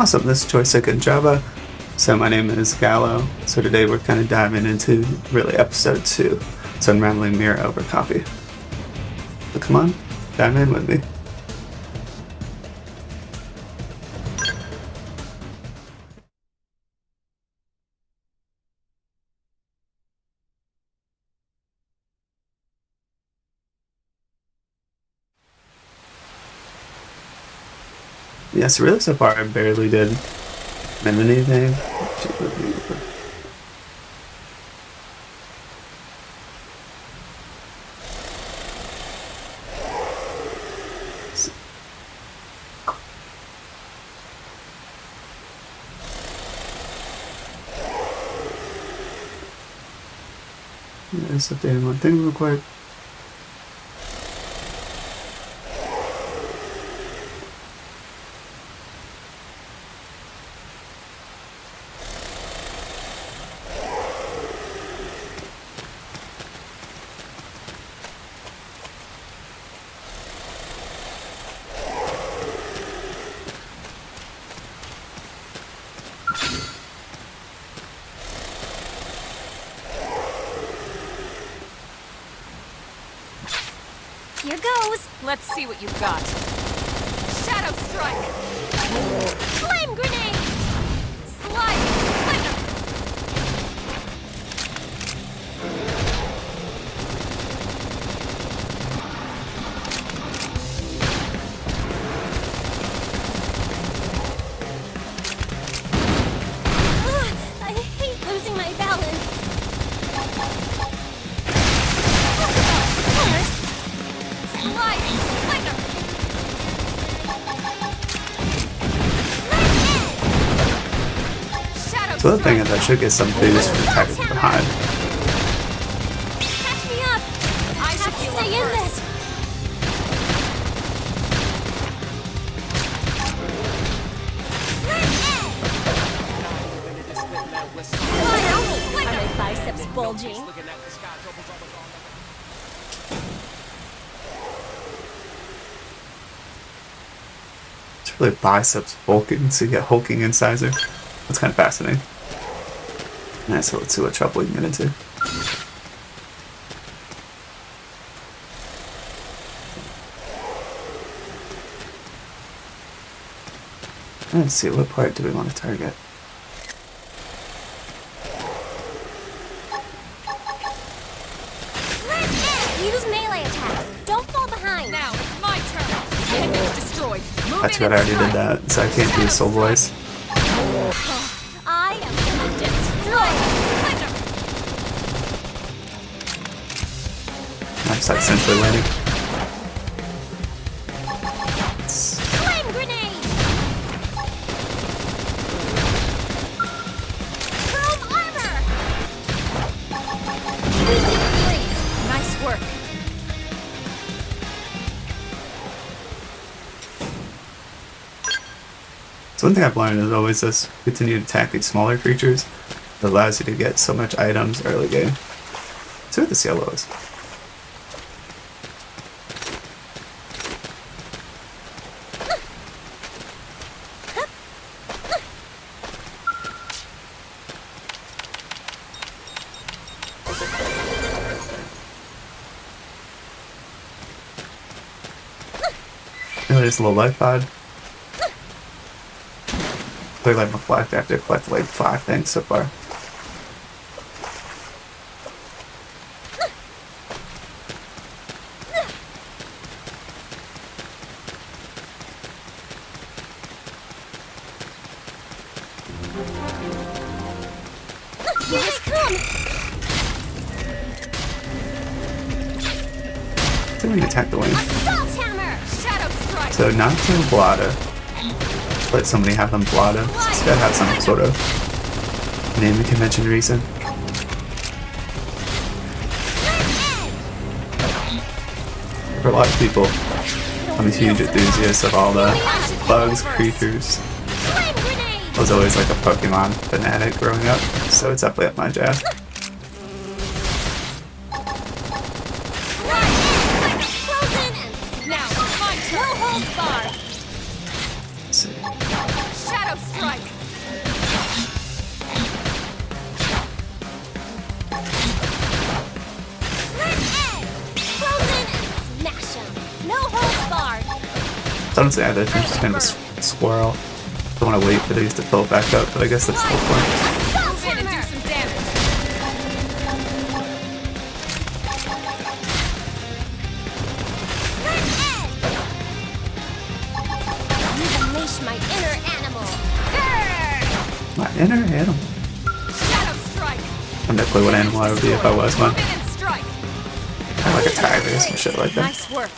Awesome, this is Joystick in Java. So my name is Gallo. So today we're kind of diving into really episode 2. So unraveling Mira over coffee. So come on, dive in with me. Yeah, so really so far I barely did anything. Just updating one thing real quick. Here goes! Let's see what you've got. Shadow Strike! Flame grenade! Slide! Lightning! I hate losing my balance. Slide! Lightning! Shadow So the thing Strike! is I should get some boost for attacking from behind. Catch me up! I Have should to heal stay up in first. this! My biceps bulging. It's really biceps bulking, so you get hulking incisor. That's kind of fascinating. Alright, so let's see what trouble we can get into. Let's see, what part do we want to target? Use melee attacks. Don't fall behind. Now it's my turn! Image destroyed! Move That's in what I already and did strike. that, so I can't do soul voice. I am gonna destroy Lightning! I'm just essentially landing. flame grenade. Chrome armor. Great! Nice work! So one thing I've learned is always this continue to attack these smaller creatures. It allows you to get so much items early game. See what this yellow is. Really just a little life pod. Play like my flag after collect like 5 things so far. Here they come. I think we can attack the wing. Assault hammer. Shadow Strike! So Nocto and Blatta. Let somebody have them Blatta. It's gotta have some sort of naming convention reason. For a lot of people, I'm a huge enthusiast of all the bugs, creatures. Flame grenade. I was always like a Pokemon fanatic growing up, so it's definitely up my jazz. Frozen and Now, my turn! no holds barred. Let's see. Shadow Shadow strike. Frozen and smash 'em. No holds barred. Honestly, I think it's just kind of a squirrel. I want to wait for these to fill back up, but I guess that's the point. Move in and do some damage. Need to unleash my inner animal. My inner animal. Shadow strike. I'm definitely what animal I would be if I was one. Move in and strike. Kind of like a tiger or some shit like that. Nice work.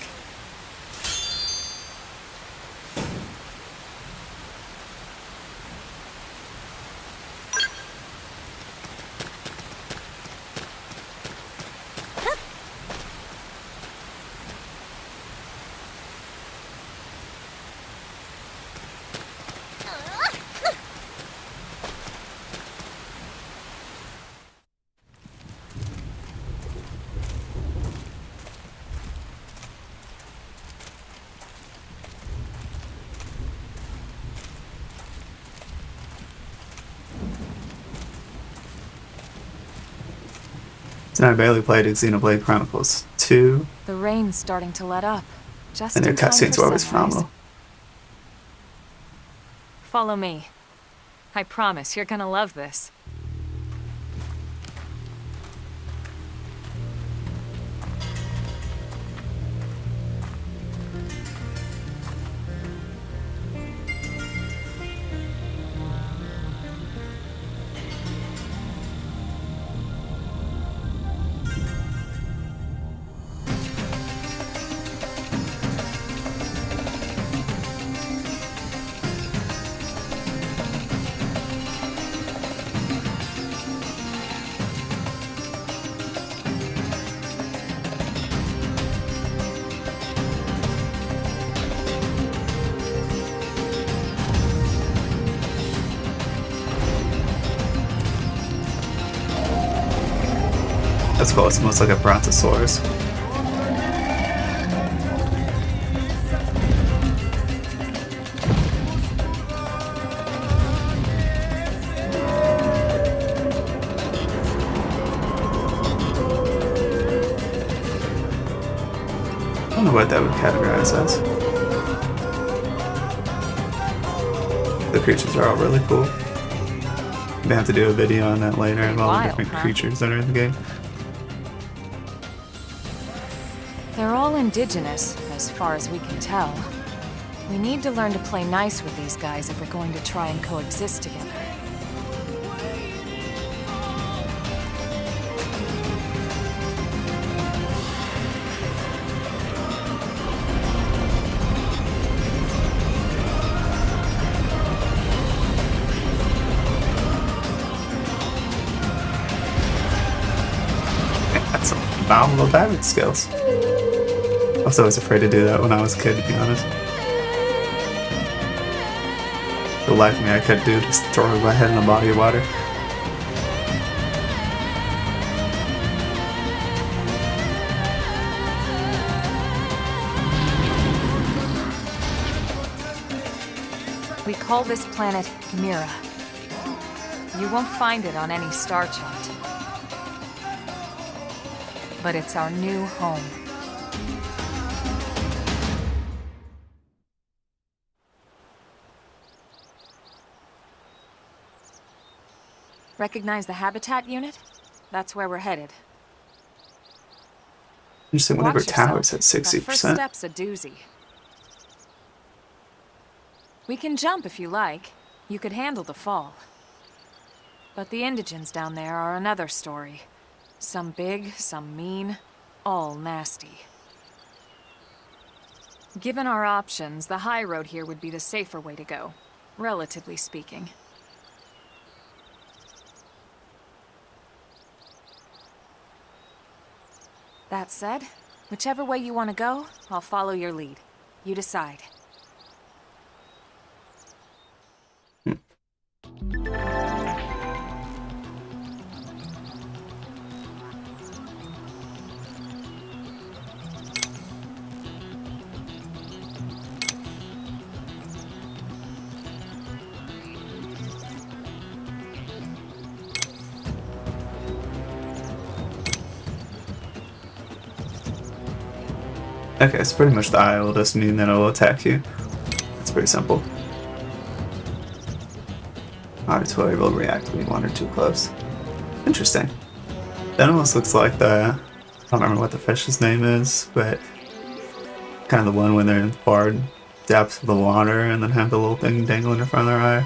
So I barely played Xenoblade Chronicles 2, The rain's starting to let up. Just and their in time cutscenes for were always sunrise. phenomenal. Follow me. I promise you're gonna love this. That's cool, it's almost like a brontosaurus. I don't know what that would categorize as. The creatures are all really cool. May have to do a video on that later of all the Wild, different huh? creatures that are in the game. They're all indigenous, as far as we can tell. We need to learn to play nice with these guys if we're going to try and coexist together. That's some phenomenal diving skills. I was always afraid to do that when I was a kid, to be honest. The life of me I could do just throw my head in a body of water. We call this planet Mira. You won't find it on any star chart. But it's our new home. Recognize the habitat unit? That's where we're headed. Interesting, one of her Watch yourself. towers at That first 60%. step's a doozy. We can jump if you like. You could handle the fall. But the indigents down there are another story. Some big, some mean, all nasty. Given our options, the high road here would be the safer way to go, relatively speaking. That said, whichever way you want to go, I'll follow your lead. You decide. Okay, so pretty much the eye will just mean that it will attack you. It's pretty simple. Auditory will react when you wander too close. Interesting. That almost looks like the... I don't remember what the fish's name is, but... kind of the one when they're in the far depths of the water and then have the little thing dangling in front of their eye.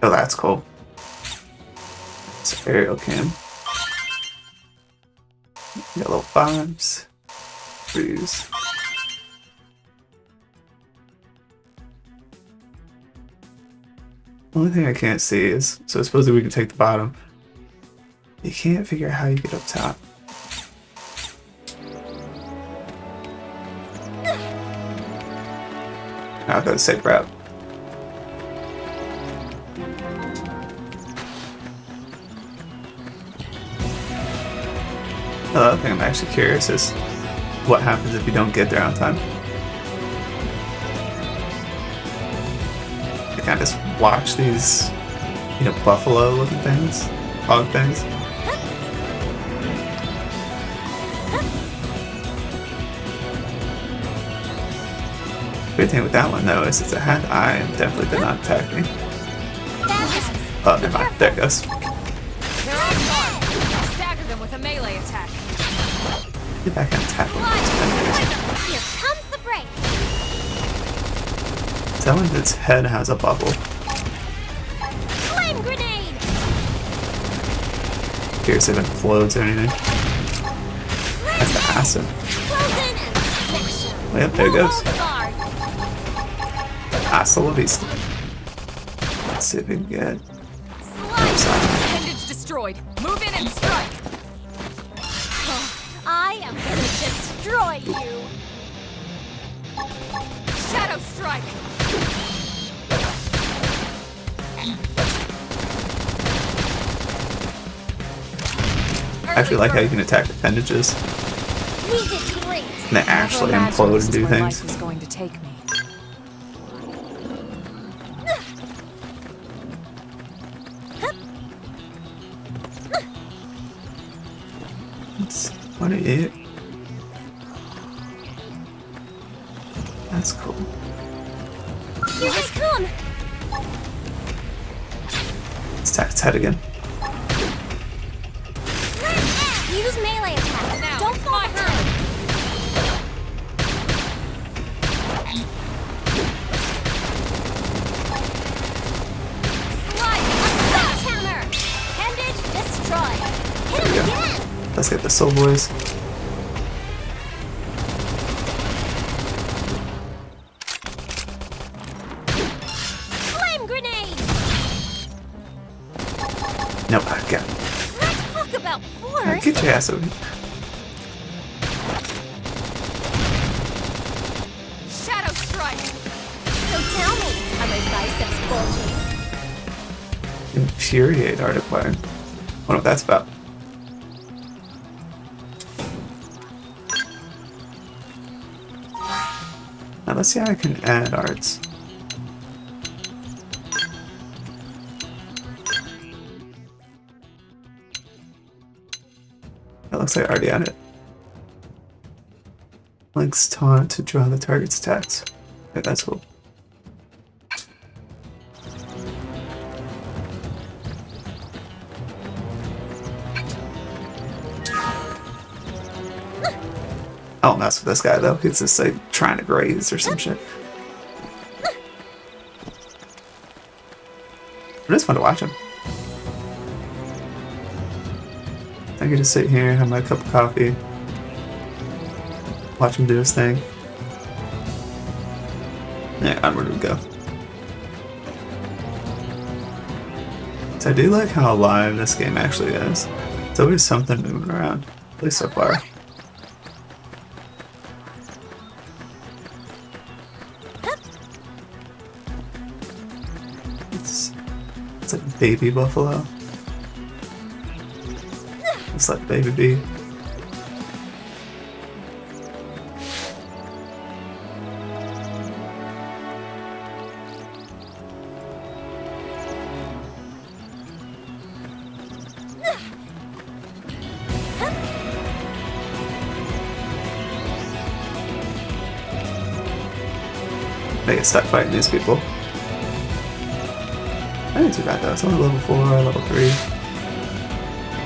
Oh, that's cool. It's an aerial cam. Got little vibes. Breeze. The only thing I can't see is, so supposedly we can take the bottom. You can't figure out how you get up top. I'll go the safe route. The other thing I'm actually curious is what happens if you don't get there on time. I kind of just watch these, you know, buffalo-looking things, hog things. Good thing with that one though is it's a had eye and definitely did not attack me. Oh, never mind. There it goes. They're all gone. Stagger them with a melee attack. Get back and attack them. Here comes the break. That one, its head has a bubble. Flame grenade. Curious if it explodes or anything. That's the acid. Frozen and smash 'em. Yep, there it goes. Hold guard. Hasta la vista. Let's see if we can get... Appendage destroyed. Move in and strike. I am gonna destroy you. Shadow strike. I actually like how you can attack appendages We did great. and they actually Never imagined implode this and is do where life things. was going to take me. What are you? That's cool. Here they come. Let's attack its head again. Use melee attack. Now, Don't fall my behind. Slide. Hammer. Appendage destroyed. Hit him There we go. again. Let's get the soul boys. Flame grenade. Nope, I got it. Let's talk about Now force. get your ass over here. Shadow strike. So tell me, are my biceps bulging? Infuriate art acquired. Wonder what that's about. Now let's see how I can add arts. It looks like I already had it. Links taunt to draw the target's attacks. Okay, that's cool. I don't mess with this guy though. He's just like trying to graze or some shit. But it's fun to watch him. I can just sit here, have my cup of coffee, watch him do his thing. Yeah, onward we go. So I do like how alive this game actually is. There's always something moving around, at least so far. It's like baby buffalo. It's like baby bee. They get stuck fighting these people. That ain't too bad though. It's only level 4, level 3.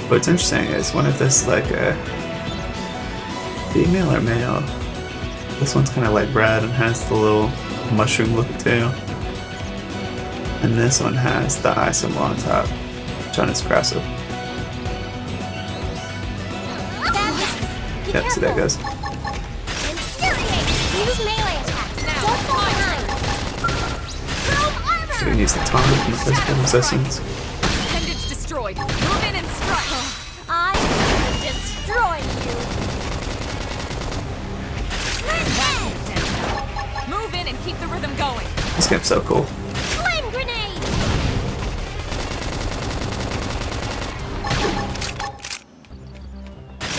What's interesting is one of this like a female or male. This one's kind of like red and has the little mushroom looking tail. And this one has the eye symbol on top, which is espresso. Yep, so there it goes. Infuriate! Use melee attacks. Don't fall behind. Chrome armor! So we can use the taunt and the physical resistance. Appendage destroyed. Move in and strike. I am destroying you. Move in and keep the rhythm going. This game's so cool. Flame grenade!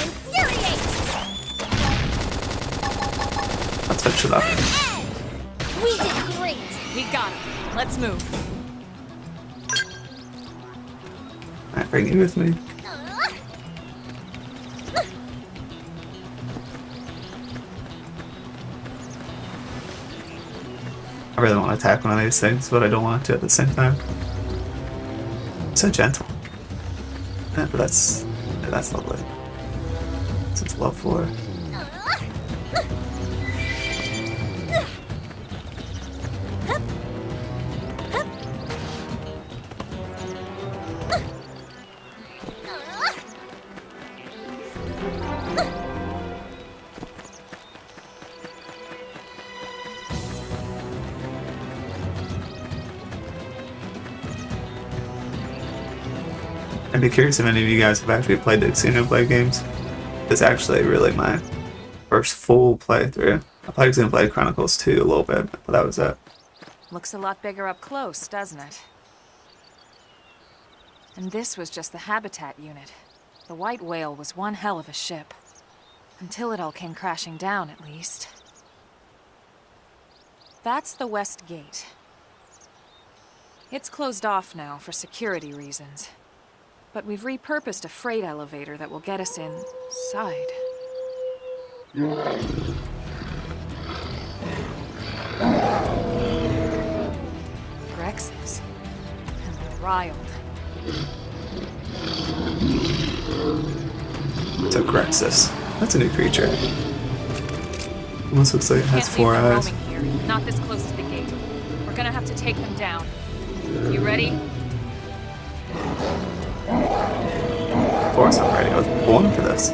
Infuriate! Let's finish it up. We did great! We got him. Let's move. Alright, bring you with me. I really want to attack one of these things, but I don't want to at the same time. So gentle. Yeah, but that's lovely. So it's level 4. I'd be curious if any of you guys have actually played the Xenoblade games. It's actually really my first full playthrough. I played Xenoblade Chronicles 2 a little bit, but that was it. Looks a lot bigger up close, doesn't it? And this was just the habitat unit. The white whale was one hell of a ship. Until it all came crashing down, at least. That's the west gate. It's closed off now for security reasons. But we've repurposed a freight elevator that will get us inside. Grexes. And they're riled. So Grexus. That's a new creature. Almost looks like it has 4 eyes. Here. Not this close to the gate. We're gonna have to take them down. You ready? Of course I'm ready. I was born for this.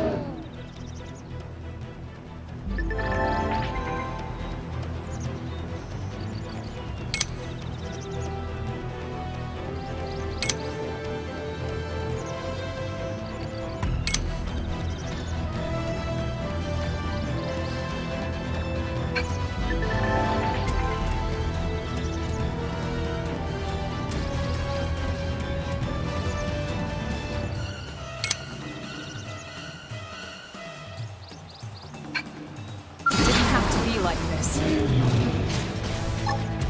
Like this.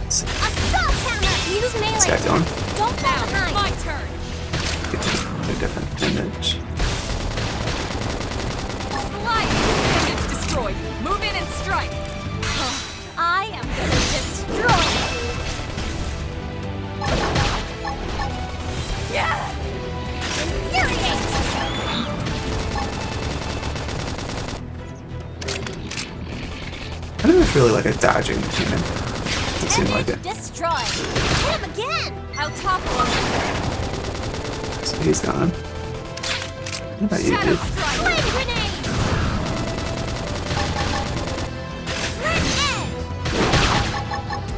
Assault hammer! Use melee What's that doing? attacks. Don't fall behind. My turn. Get a different image. Slide. Appendage destroyed. Move in and strike. I am gonna destroy you. Yeah. Infuriate! I don't know if it's really like a dodging human. Doesn't seem like it. Destroy! Hit him again! I'll topple him. So he's gone. What about you, Shadow dude? strike. Flame grenade! Slit edge!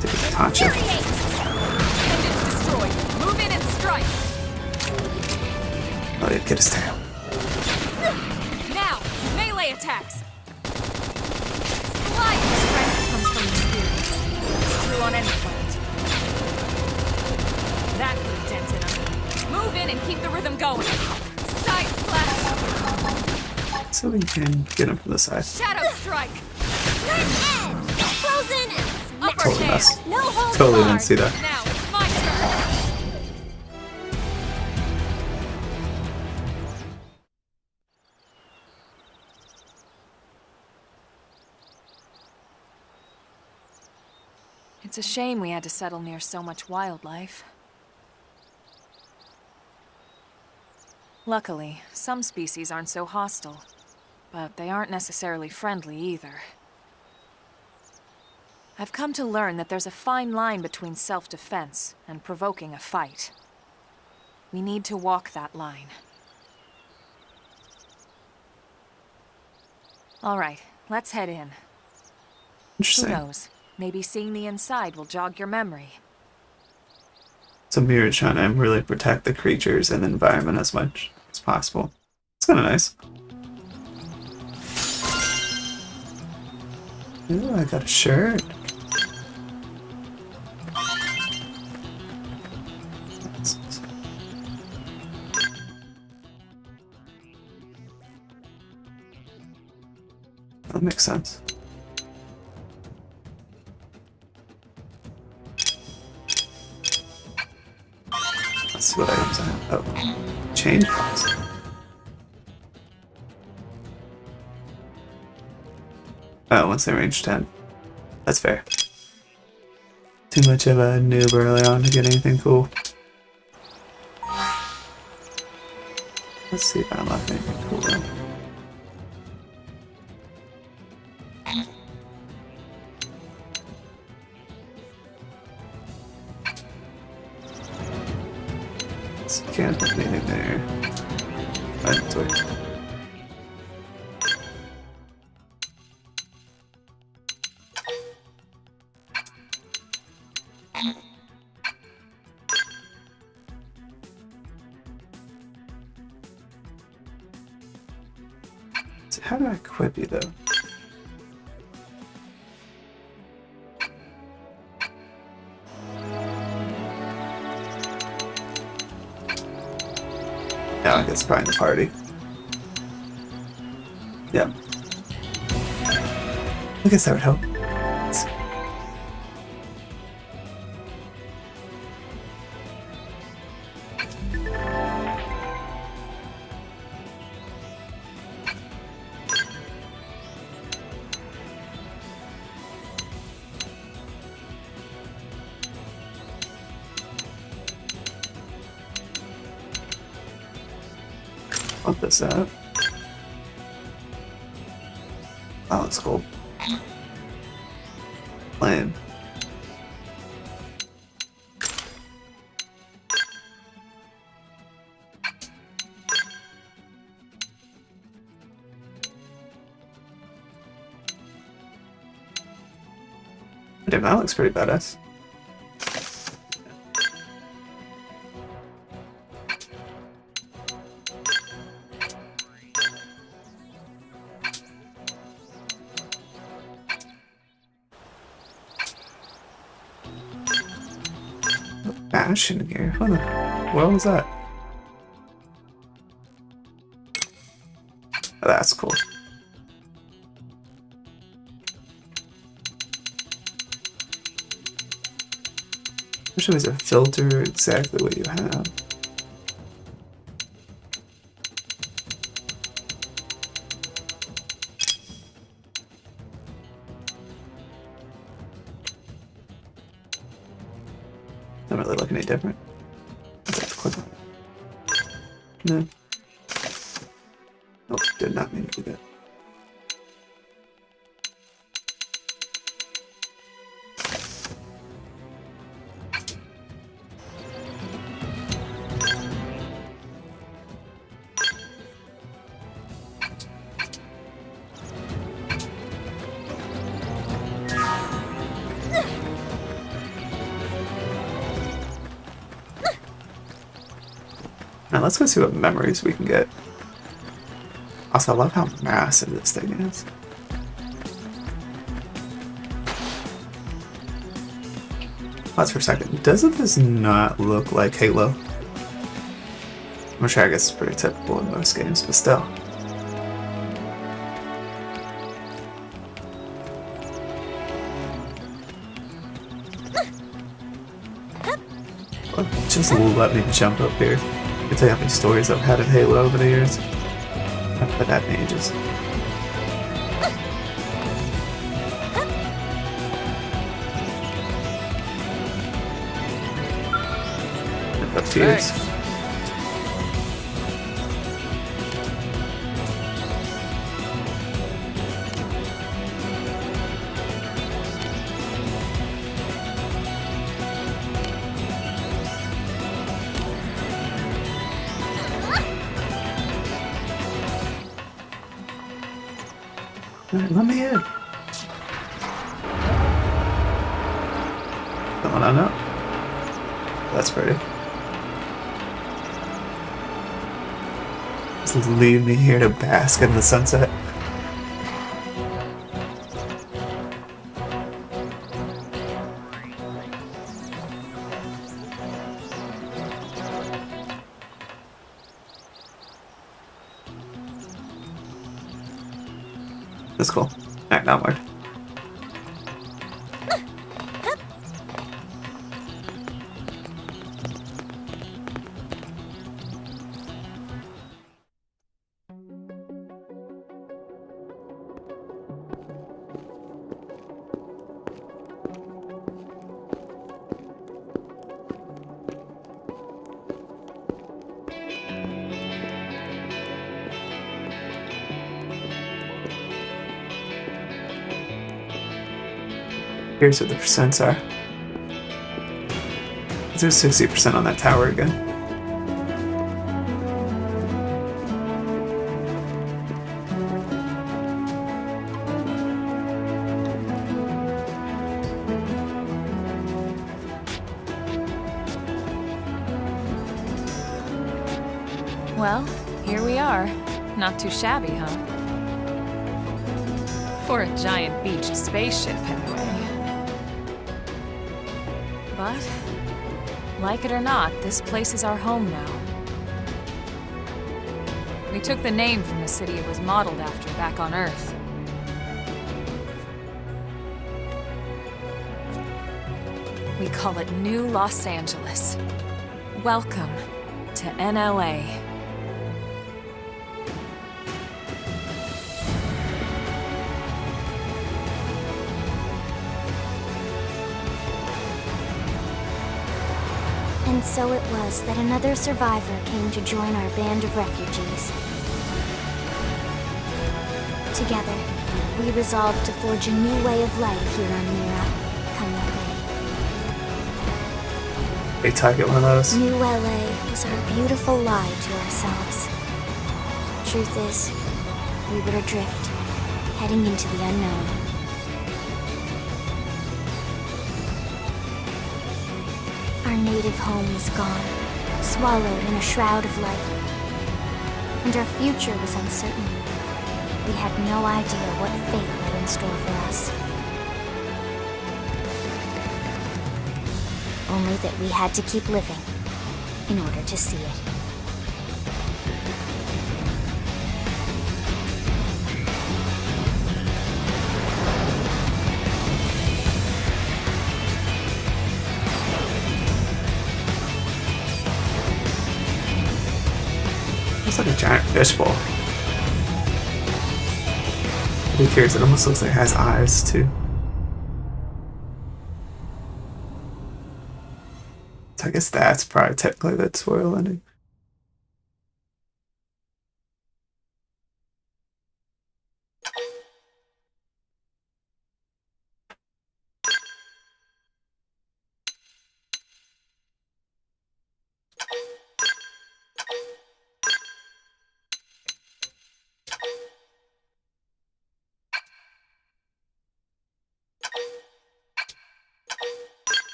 Take a taunt you. Infuriate! Appendage destroyed. Move in and strike. Oh, yeah, get his tail. Now, melee attacks. Slide. Strength comes from experience. It's true on any planet. That could have dented him. Move in and keep the rhythm going. Side slash. So we can get him from the side. Shadow strike. Slit edge! Frozen and smash! Upper Totally hand. missed. No holds Totally barred. didn't see that. Now it's my turn. It's a shame we had to settle near so much wildlife. Luckily, some species aren't so hostile, but they aren't necessarily friendly either. I've come to learn that there's a fine line between self-defense and provoking a fight. We need to walk that line. All right, let's head in. Who Interesting. knows? Maybe seeing the inside will jog your memory. So Mira's trying to really protect the creatures and the environment as much as possible. It's kind of nice. Ooh, I got a shirt. That makes sense. Let's see what items I have. Oh, change box. Oh, once they range 10. That's fair. Too much of a noob early on to get anything cool. Let's see if I unlock anything cool though. Can't put anything there. Inventory. So how do I equip you though? Yeah, I guess probably in the party. Yeah. I guess that would help. Pump this out. Oh, that's cool. Lame. Damn, that looks pretty badass. Fashion gear. What the world was that? Oh, that's cool. Wish it was a filter exactly what you have. Not really looking any different. No. Nope, did not mean to do that. Now let's go see what memories we can get. Also, I love how massive this thing is. Pause for a second. Doesn't this not look like Halo? I'm sure I guess it's pretty typical in most games, but still. Just let me jump up here. I can tell you how many stories I've had of Halo over the years. I've had that in ages. Up to you. Alright, let me in. Coming on up. That's pretty. Just leave me here to bask in the sunset. That's cool. Alright, onward. Here's what the percents are. There's 60% on that tower again. Well, here we are. Not too shabby, huh? For a giant beached spaceship, anyway. But, like it or not, this place is our home now. We took the name from the city it was modeled after back on Earth. We call it New Los Angeles. Welcome to NLA. And so it was that another survivor came to join our band of refugees. Together, we resolved to forge a new way of life here on Mira Cutscene. They target one of those. New LA was our beautiful lie to ourselves. Truth is, we were adrift, heading into the unknown. Our native home was gone, swallowed in a shroud of light. And our future was uncertain. We had no idea what fate lay in store for us. Only that we had to keep living in order to see it. It's like a giant fishbowl. Who cares? It almost looks like it has eyes too. So I guess that's probably technically the tutorial ending.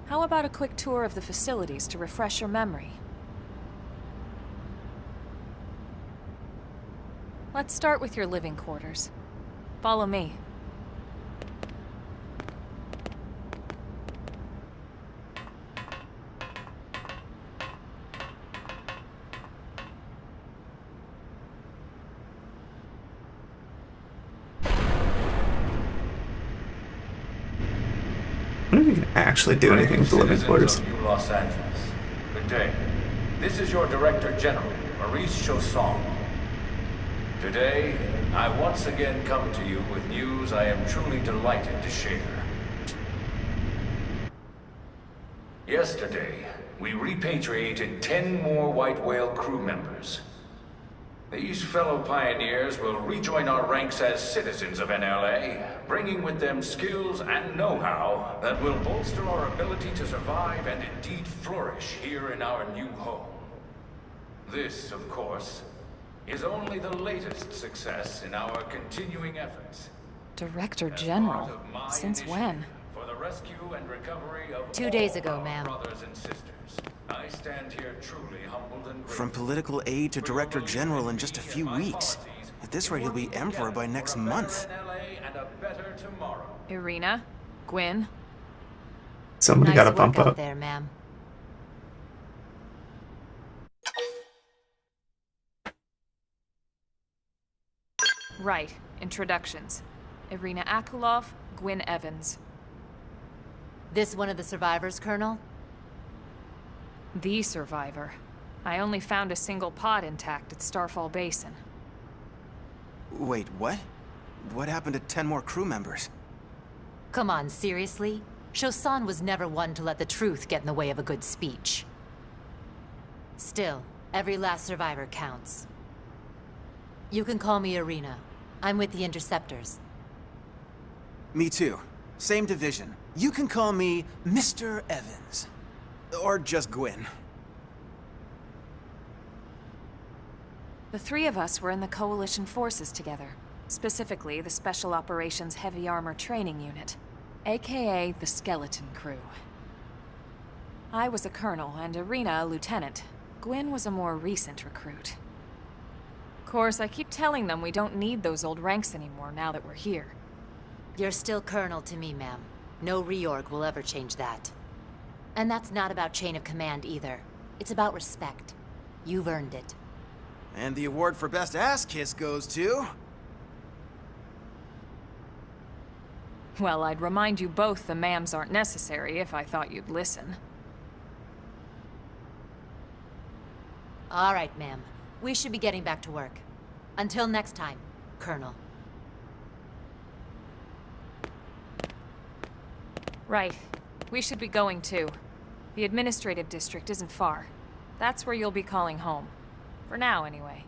How about a quick tour of the facilities to refresh your memory? Let's start with your living quarters. Follow me. I don't think we can actually do anything with the living quarters. New Los Angeles. Good day. This is your Director General, Maurice Chausson. Today, I once again come to you with news I am truly delighted to share. Yesterday, we repatriated 10 more White Whale crew members. These fellow pioneers will rejoin our ranks as citizens of NLA, bringing with them skills and know-how that will bolster our ability to survive and indeed flourish here in our new home. This, of course, is only the latest success in our continuing efforts. Director General? Since when? For the rescue and recovery of 2 days all ago, our ma'am. brothers and sisters. I stand here truly humbled and grateful. From political aide to director general in just a few weeks. At this rate, he'll be emperor by next month. And a better tomorrow. Irina? Gwyn? Somebody Nice got a work bump out up. there, ma'am. Right. Introductions. Irina Akulov, Gwyn Evans. This one of the survivors, Colonel? The survivor. I only found a single pod intact at Starfall Basin. Wait, what? What happened to 10 more crew members? Come on, seriously? Chausson was never one to let the truth get in the way of a good speech. Still, every last survivor counts. You can call me Irina. I'm with the Interceptors. Me too. Same division. You can call me Mr. Evans. Or just Gwyn. The three of us were in the Coalition forces together. Specifically, the Special Operations Heavy Armor Training Unit, aka the Skeleton Crew. I was a colonel and Irina a lieutenant. Gwyn was a more recent recruit. Of course, I keep telling them we don't need those old ranks anymore now that we're here. You're still Colonel to me, ma'am. No reorg will ever change that. And that's not about chain of command either. It's about respect. You've earned it. And the award for best ass kiss goes to... Well, I'd remind you both the ma'ams aren't necessary if I thought you'd listen. All right, ma'am. We should be getting back to work. Until next time, Colonel. Right. We should be going too. The administrative district isn't far. That's where you'll be calling home. For now, anyway.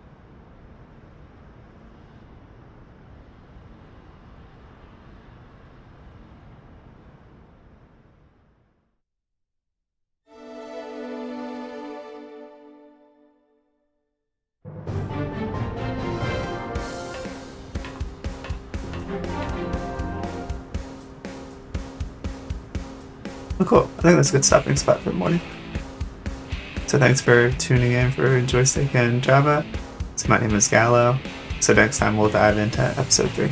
Oh, cool. I think that's a good stopping spot for the morning. So thanks for tuning in for Joystick and Java. So my name is Gallo. So next time we'll dive into episode 3.